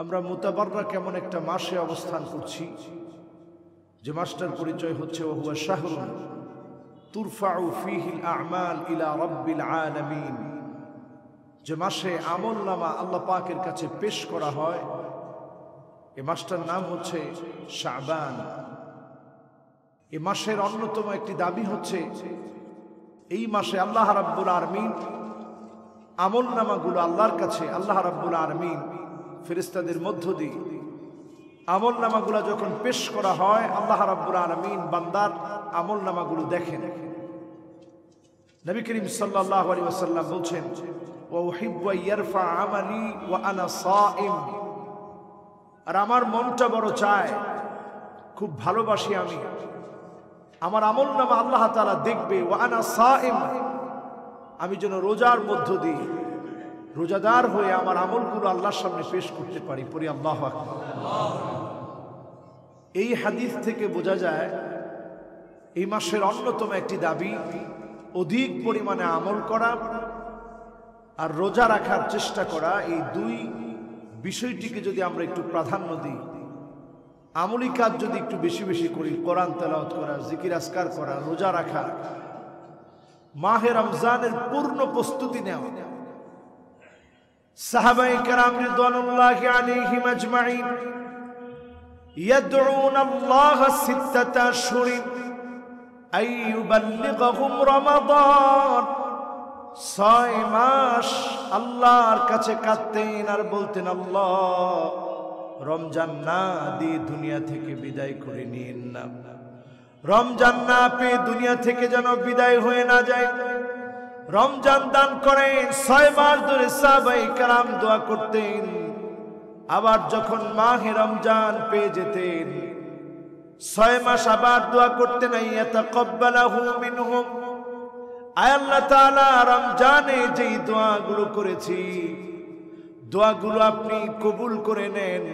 আমরা মুতাবাররাক এমন একটা মাসে অবস্থান করছি যে মাসটার পরিচয় হচ্ছে ওয়া হুয়া শাহরুন তুরফাউ ফীহি আ'মাল ইলা রাব্বিল আলামিন। যে মাসে আমলনামা আল্লাহ পাকের কাছে পেশ করা হয়, এই মাসটার নাম হচ্ছে শাবান। এই মাসের অন্যতম একটি দাবি হচ্ছে এই মাসে আল্লাহ রাব্বুল আলামিন আমলনামাগুলো আল্লাহর কাছে আল্লাহ রাব্বুল আলামিন ফেরেশতাদের মধ্য দিয়ে আমলনামাগুলো যখন পেশ করা হয়, আল্লাহ রাব্বুল আলামিন বান্দার আমলনামাগুলো দেখেন। নবী করিম সাল্লাল্লাহু আলাইহি ওয়াসাল্লাম বলছেন, ওয়া উহিব্বু আন ইয়ারফা আমালি ওয়া আনা সাইম। আর আমার মনটা বড় চায়, খুব ভালোবাসি আমি আমার আমলনামা আল্লাহ তাআলা দেখবে, ওয়া আনা সাইম, আমি যেন রোজার মধ্য দিয়ে রোজাদার হয়ে আমার আমলগুলো আল্লাহর সামনে পেশ করতে পারি। পড়ি আল্লাহু আকবার। এই হাদিস থেকে বোঝা যায় এই মাসের অন্যতম একটি দাবি অধিক পরিমাণে আমল করা আর রোজা রাখার চেষ্টা করা। এই দুই বিষয়টিকে যদি আমরা একটু প্রাধান্য দিই, আমলি কাজ যদি একটু বেশি বেশি করি, কোরআন তেলাওয়াত করা, জিকির আজকার করা, রোজা রাখা, মাহে রমজানের পূর্ণ প্রস্তুতি নেওয়া। সাহাবায়ে কেরাম রিদওয়ানুল্লাহি আলাইহিম আজমাইন ইয়াদউনা আল্লাহ সিত্তাতা আশহুরিন আই ইউবাল্লিগাহুম রমাদান। 6 মাস আল্লাহর কাছে কাঁদতেন আর বলতেন, আল্লাহ রমজান না দিয়ে দুনিয়া থেকে বিদায় করে নিন না, রমজান না পেয়ে দুনিয়া থেকে যেন বিদায় হয়ে না যায়। রমজান দান করেন। 6 মাস ধরে সাহাবায়ে কেরাম দোয়া করতেন। আবার যখন মাহে রমজান পেয়ে যেতেন, 6 মাস আবার দোয়া করতেন, আইয়াতাকাব্বালাহু মিনহুম, আয় আল্লাহ তাআলা রমজানে যেই দোয়াগুলো করেছি, দোয়াগুলো আপনি কবুল করে নেন,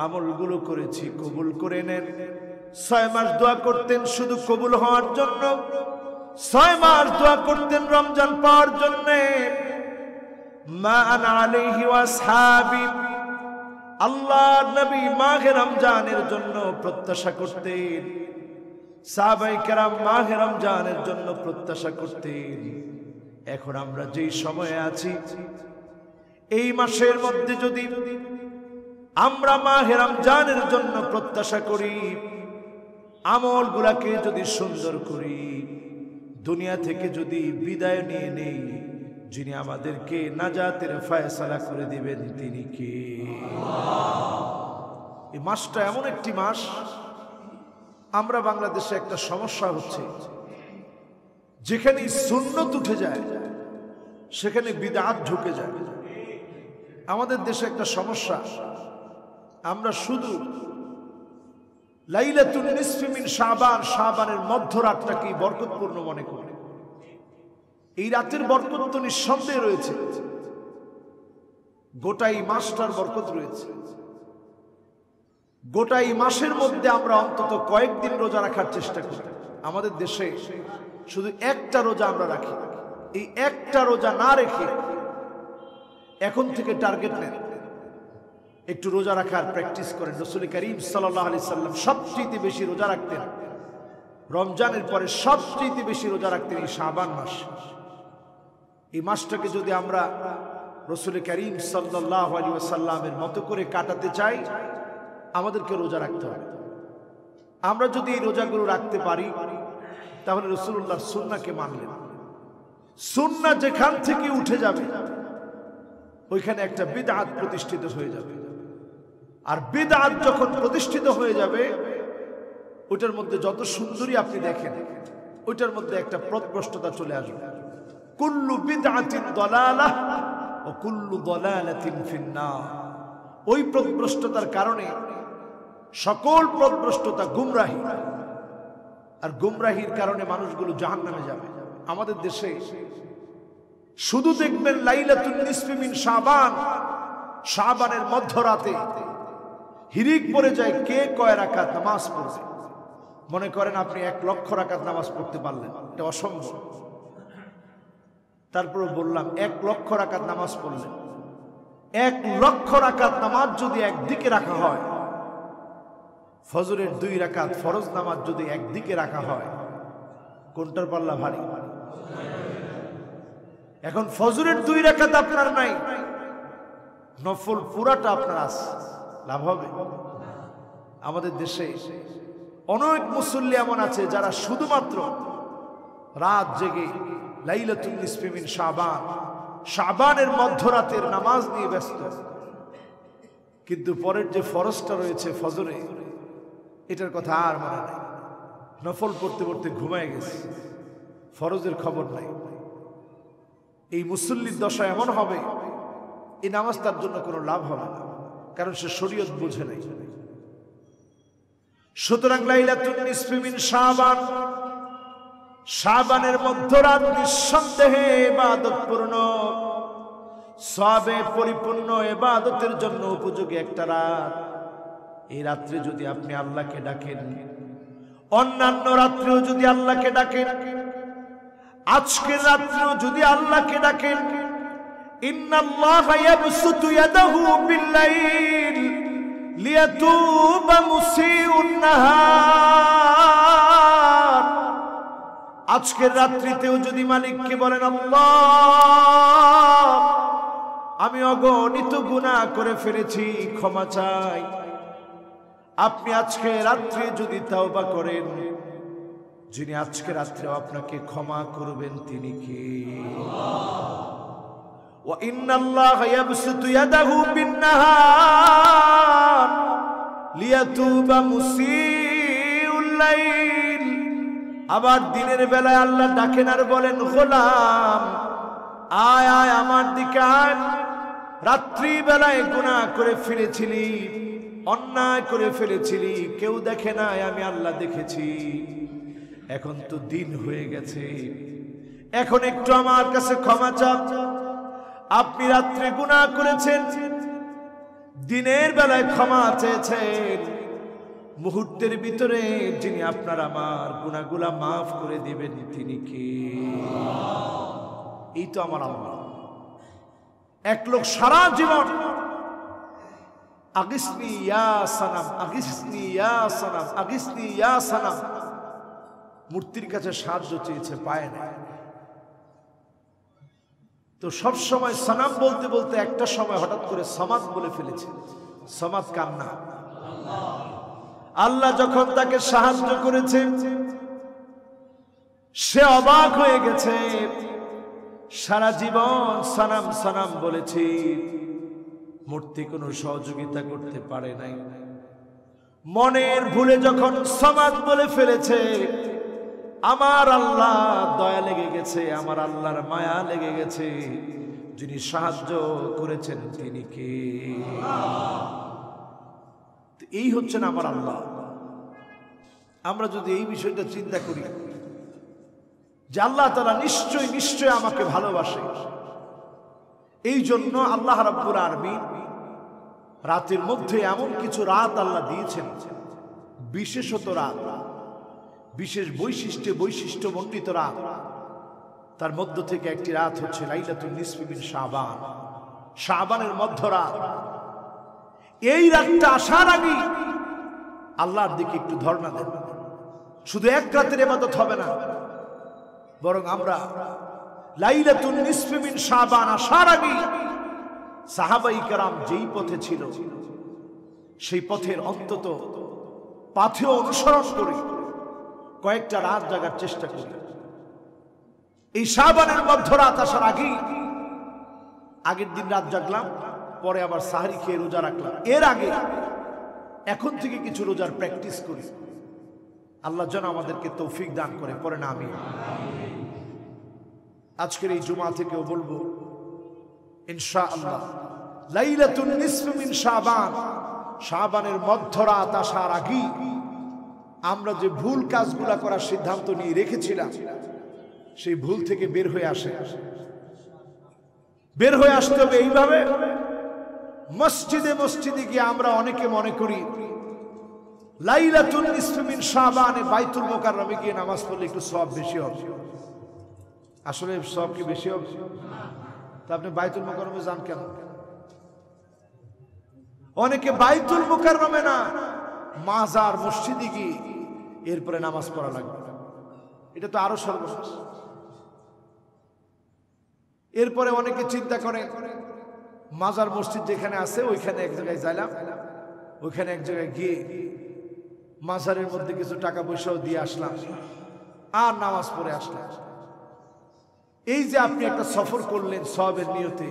আমলগুলো করেছি কবুল করে নেন। 6 মাস দোয়া করতেন শুধু কবুল হওয়ার জন্য, 6 মাস দোয়া করতেন রমজান পাওয়ার জন্য। মা আনা আলাইহি ওয়া আসহাবি, আল্লাহর নবী মাহে রমজানের জন্য প্রত্যাশা করতেন, সাহাবায়ে কেরাম মাহে রমজানের জন্য প্রত্যাশা করতেন। এখন আমরা যেই সময়ে আছি, এই মাসের মধ্যে যদি আমরা মাহে রমজানের জন্য প্রত্যাশা করি, আমলগুলাকে যদি সুন্দর করি, দুনিয়া থেকে যদি বিদায় নিয়ে নেই, যিনি আমাদেরকে নাজাতের ফয়সালা করে দিবেন তিনি কে? এই মাসটা এমন একটি মাস, আমরা বাংলাদেশে একটা সমস্যা হচ্ছে, যেখানে সুন্নত উঠে যায় সেখানে বিদআত ঢুকে যায়। আমাদের দেশে একটা সমস্যা, আমরা শুধু লাইলাতুন নিসফি মিন শাবান, শাবানের মধ্যরাতটাকে বরকতপূর্ণ মনে করি। এই রাতের বরকত তো নিঃসন্দেহে রয়েছে, গোটাই মাসটার বরকত রয়েছে। গোটাই মাসের মধ্যে আমরা অন্তত কয়েকদিন রোজা রাখার চেষ্টা করি। আমাদের দেশে শুধু একটা রোজা আমরা রাখি। এই একটা রোজা না রেখে এখন থেকে টার্গেট নেন, একটু রোজা রাখার প্র্যাকটিস করেন। রাসূল করিম সাল্লাল্লাহু আলাইহি সাল্লাম সবচেয়ে বেশি রোজা রাখতেন, রমজানের পরে সবচেয়ে বেশি রোজা রাখতেন এই শাবান মাস। এই মাসটাকে যদি আমরা রাসূল করিম সাল্লাল্লাহু আলাইহি ওয়াসাল্লামের মতো করে কাটাতে চাই, আমাদেরকে রোজা রাখতে হবে। আমরা যদি এই রোজাগুলো রাখতে পারি, তাহলে রাসূলুল্লাহর সুন্নাহকে মানলেন। সুন্নাহ যেখান থেকে উঠে যাবে, ওইখানে একটা বিদআত প্রতিষ্ঠিত হয়ে যাবে। আর বিদআত যখন প্রতিষ্ঠিত হয়ে যাবে, ওইটার মধ্যে যত সুন্দরী আপনি দেখেন, ওইটার মধ্যে একটা পথভ্রষ্টতা চলে আসবে। কুল্লু বিদআতিন দালালাহ ওয়া কুল্লু দালালাতিন ফিন্নার। ওই পথভ্রষ্টতার কারণে সকল পথভ্রষ্টতা গুমরাহি, আর গুমরাহির কারণে মানুষগুলো জাহান্নামে যাবে। আমাদের দেশে শুধু দেখবেন লাইলাতুন নিসফি মিন শাবান, শাবানের মধ্যরাতে হিরিক পড়ে যায় কে কয় রাকাত নামাজ পড়বে। মনে করেন আপনি 1 লক্ষ রাকাত নামাজ পড়তে পারলেন, এটা অসম্ভব। তারপরে বললাম 1 লক্ষ রাকাত নামাজ পড়লেন, 1,00,000 রাকাত নামাজ যদি একদিকে রাখা হয়, ফজরের 2 রাকাত ফরজ নামাজ যদি একদিকে রাখা হয়, কোনটার পাল্লা ভারী? এখন ফজরের 2 রাকাত আপনার নাই, নফল পুরাটা আপনার আছে, লাভ হবে? আমাদের দেশে অনেক মুসল্লি এমন আছে যারা শুধুমাত্র রাত জেগে লাইলাতুল নিসফি মিন শাবান, শাবানের মধ্যরাতের নামাজ নিয়ে ব্যস্ত, কিন্তু পরের যে ফরজটা রয়েছে ফজরে, এটার কথা আর মনে নাই। নফল পড়তে পড়তে ঘুমায় গেছে, ফরজের খবর নাই। এই মুসল্লির দশা এমন হবে, এই নামাজ তার জন্য কোনো লাভ হবে না, কারণ সে শরীয়ত বুঝে নাই। সুতরাং লাইলাতুল নিসফি মিন শাবান, শাবানের মধ্যরাত নিঃসন্দেহে ইবাদতপূর্ণ, সওয়াবে পরিপূর্ণ ইবাদতের জন্য উপযোগী একটা রাত। এই রাত্রে যদি আপনি আল্লাহকে ডাকেন, অন্যান্য রাত্রেও যদি আল্লাহকে ডাকেন, আজকের রাত্রেও যদি আল্লাহকে ডাকেন, ইন্নাল্লাহা ইয়াবসুতু ইয়াদাহু বিল-লাইল লিয়াতুবা মুসিউন নাহার। আজকের রাত্রিতেও যদি মালিককে বলেন, আল্লাহ আমি অগণিত গুনাহ করে ফেলেছি, ক্ষমা চাই, আপনি আজকে রাত্রে যদি তাওবা করেন, যিনি আজকে রাত্রেও আপনাকে ক্ষমা করবেন তিনি কে? ওয়া ইন্নাল্লাহা ইয়াবসুতু ইয়াদাহু বিন-নাহার লিয়াতুবা মুসিউল লাইল। আবার দিনের বেলায় আল্লাহ ডাকেন আর বলেন, গোলাম আয় আয় আমার দিকে আয়, রাত্রি বেলায় গুনাহ করে ফেলেছিলি, অন্যায় করে ফেলেছিলি, কেউ দেখে নাই, আমি আল্লাহ দেখেছি। এখন তো দিন হয়ে গেছে, এখন একটু আমার কাছে ক্ষমা চান। আপনি রাত্রে গুনাহ করেছেন, দিনের বেলায় ক্ষমা চেয়েছেন, মুহূর্তের ভিতরে যিনি আপনার আমার গুনাহগুলা মাফ করে দিবেন তিনি কে? এই তো আমার আল্লাহ। এক লোক সারা জীবন আগিসনি ইয়া সানাম, আগিসনি ইয়া সানাম, আগিসনি ইয়া সানাম, মূর্তির কাছে সাহায্য চেয়েছে, পায় না। তো সব সময় সানাম বলতে বলতে একটা সময় হঠাৎ করে সমাদ বলে ফেলেছে। সমাদ কার নাম? আল্লাহ যখন তাকে সাহায্য করেছে, সে অবাক হয়ে গেছে। সারা জীবন সানাম সানাম বলেছি, মূর্তি কোনো সহযোগিতা করতে পারে নাই। মনের ভুলে যখন সমাদ বলে ফেলেছে, আমার আল্লাহ দয়া লেগে গেছে, আমার আল্লাহর মায়া লেগে গেছে, যিনি সাহায্য করেছেন তিনি কে? এই হচ্ছেন আমার আল্লাহ। আমরা যদি এই বিষয়টা চিন্তা করি যে আল্লাহ তাআলা নিশ্চয় নিশ্চয় আমাকে ভালোবাসে, এই জন্য আল্লাহ রাব্বুল আলামিন রাতের মধ্যে এমন কিছু রাত আল্লাহ দিয়েছেন, বিশেষত রাত, বিশেষ বৈশিষ্ট্যমণ্ডিত রাত। তার মধ্য থেকে একটি রাত হচ্ছে লাইলাতুল নিসফি মিন শাবান, শাবানের মধ্যরাত। এই রাতটা আসার আগে আল্লাহর দিকে একটু ধর্ণা দেন। শুধু এক রাতের ইবাদত হবে না, বরং আমরা লাইলাতুল নিসফি মিন শাবান আসার আগে সাহাবায়ে কেরাম যেই পথে ছিল, সেই পথের অন্তত পাথেয় অনুসরণ করে কয়েকটা রাত জাগার চেষ্টা করি। এই শাবানের মধ্যরাত আসার আগের দিন রাত জাগলাম, পরে আবার সাহরি খেয়ে রোজা রাখলাম। এর আগে এখন থেকে কিছু রোজার প্র্যাকটিস করি। আল্লাহ যেন আমাদেরকে তৌফিক দান করে, পরে না আমি আজকের এই জুমা থেকেও বলবো ইনশাআল্লাহ লাইলাতুল নিসফি মিন শাবান, শাবানের মধ্যরাত আসার আগে আমরা যে ভুল কাজগুলা করার সিদ্ধান্ত নিয়ে রেখেছিলাম, সেই ভুল থেকে বের হয়ে আসতে হবে। এইভাবে মসজিদে মসজিদে গিয়ে আমরা অনেকে মনে করি লাইলাতুল নিসফি মিন শাবানে বাইতুল মুকাররমে গিয়ে নামাজ পড়লে একটু সওয়াব বেশি হবে। আসলে সওয়াব কি বেশি হবে? তা আপনি বাইতুল মুকাররমে যান কেন? অনেকে বাইতুল মুকাররমে না, মাজার মসজিদে গিয়ে এরপরে নামাজ পড়া লাগবে। এটা তো আরো সর্বশেষ। এরপরে অনেকে চিন্তা করে মাজার মসজিদ যেখানে আছে ওইখানে এক জায়গায় যাইলাম, ওইখানে এক জায়গায় গিয়ে মাজারের মধ্যে কিছু টাকা পয়সাও দিয়ে আসলাম আর নামাজ পড়ে আসলাম। এই যে আপনি একটা সফর করলেন সওয়াবের নিয়তে,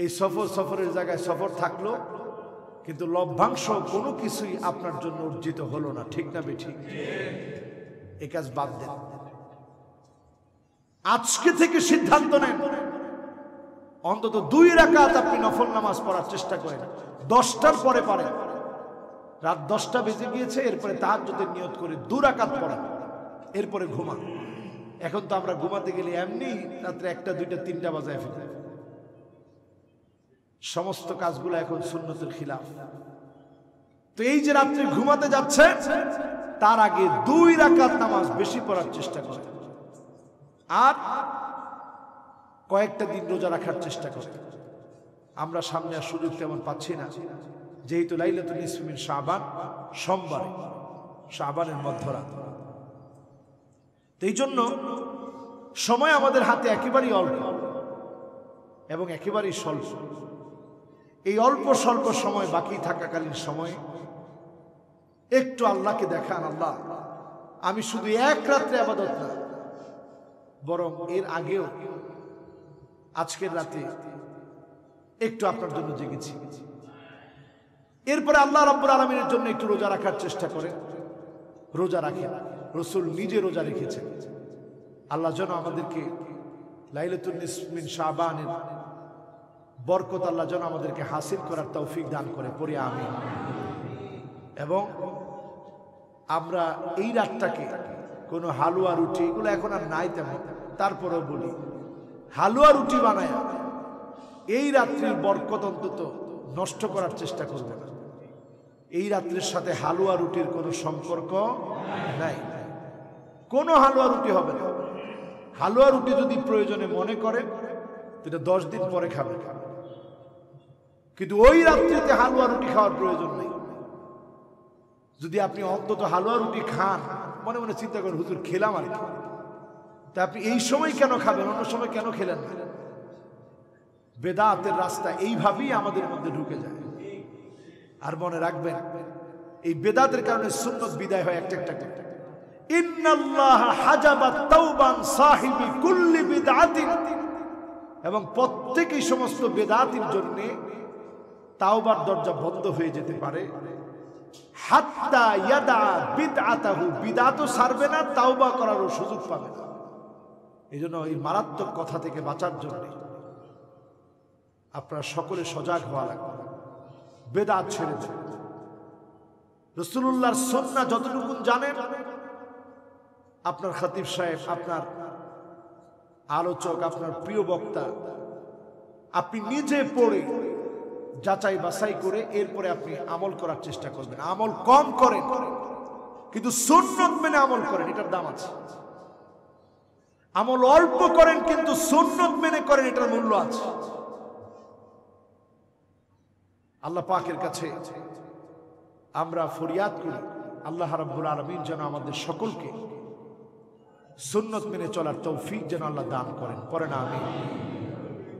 এই সফরের জায়গায় সফর থাকলো, কিন্তু লভ্যাংশ কোনো কিছুই আপনার জন্য অর্জিত হলো না। ঠিক না বেঠিক? এই কাজ বাদ দেন। আজকে থেকে সিদ্ধান্ত নেন অন্তত 2 রাকাত আপনি নফল নামাজ পড়ার চেষ্টা করেন। 10টার পরে পারেন, রাত 10টা বেজে গিয়েছে, এরপরে তাহাজ্জুদের নিয়ত করে 2 রাকাত পড়েন, এরপরে ঘুমান। এখন তো আমরা ঘুমাতে গেলে এমনি রাত্রে 1টা 2টা 3টা বাজায় ফেলি। সমস্ত কাজগুলো এখন সুন্নতের খিলাফ। তো এই যে রাত্রে ঘুমাতে যাচ্ছে তার আগে 2 রাকাত নামাজ বেশি পড়ার চেষ্টা করেন, আর কয়েকটা দিন রোজা রাখার চেষ্টা করেন। আমরা সামনে আর সুযোগ তেমন পাচ্ছি না, যেহেতু লাইলাতুল নিসফ মিন শাবান সোমবার, শাবানের মধ্যরাত। এই জন্য সময় আমাদের হাতে একেবারেই অল্প এবং একেবারেই স্বল্প। এই অল্প স্বল্প সময় বাকি থাকাকালীন সময়ে একটু আল্লাহকে দেখান, আল্লাহ আমি শুধু এক রাত্রে ইবাদত না, বরং এর আগেও আজকের রাতে একটু আপনার জন্য জেগেছি। এরপরে আল্লাহ রাব্বুল আলামিনের জন্য একটু রোজা রাখার চেষ্টা করেন। রোজা রাখেন, রাসূল নিজে রোজা রেখেছেন। আল্লাহ যেন আমাদেরকে লাইলাতুল নিসফ মিন শাবানের বরকত আল্লাহ যেন আমাদেরকে হাসিল করার তৌফিক দান করে, পড়ি আমিন। এবং আমরা এই রাতটাকে কোনো হালুয়া রুটি, এগুলো এখন আর নাই তেমন, তারপরেও বলি হালুয়া রুটি বানায় এই রাত্রির বরকত অন্তত নষ্ট করার চেষ্টা করব না। এই রাত্রির সাথে হালুয়া রুটির কোনো সম্পর্ক নাই, কোনো হালুয়া রুটি হবে না। হালুয়া রুটি যদি প্রয়োজনে মনে করেন এটা 10 দিন পরে খাবেন, কিন্তু ওই রাত্রিতে হালুয়া রুটি খাওয়ার প্রয়োজন নেই। যদি আপনি অন্তত হালুয়া রুটি খান, মনে মনে চিন্তা করেন হুজুর খেলাম আর কি, তা আপনি এই সময় কেন খাবেন, অন্য সময় কেন খেলেন না? বেদাতের রাস্তা এইভাবেই আমাদের মধ্যে ঢুকে যায়। আর মনে রাখবেন এই বেদাতের কারণে সুন্নত বিদায় হয় একটা একটা করে। ইন্নাল্লাহ হাজাবা তাওবান সাহিবি কুল্লি বিদআতিন, এবং প্রত্যেকই সমস্ত বেদাতির জন্য তাওবার দরজা বন্ধ হয়ে যেতে পারে। হাত্তা ইয়াদা বিদআতাহু, বিদআতও ছাড়বে না, তাওবা করারও সুযোগ পাবে না। এই জন্য এই মারাত্মক কথা থেকে বাঁচার জন্য আপনারা সকলে সজাগ হওয়া লাগবে। বেদাত ছেড়ে দেন। রাসূলুল্লাহর সুন্নাহ যতটুকু জানেন, আপনার খতিব সাহেব, আপনার আলোচক, আপনার প্রিয় বক্তা, আপনি নিজে পড়ে যাচাই বাছাই করে এরপরে আপনি আমল করার চেষ্টা করবেন। আমল কম করেন কিন্তু সুন্নত মেনে আমল করেন, এটার দাম আছে। আমল অল্প করেন কিন্তু সুন্নত মেনে করেন, এটার মূল্য আছে। আল্লাহ পাকের কাছে আমরা ফরিয়াদ করি, আল্লাহ রাব্বুল আলামিন যেন আমাদের সকলকে সুন্নত মেনে চলার তৌফিক যেন আল্লাহ দান করেন। পড়েন আমিন।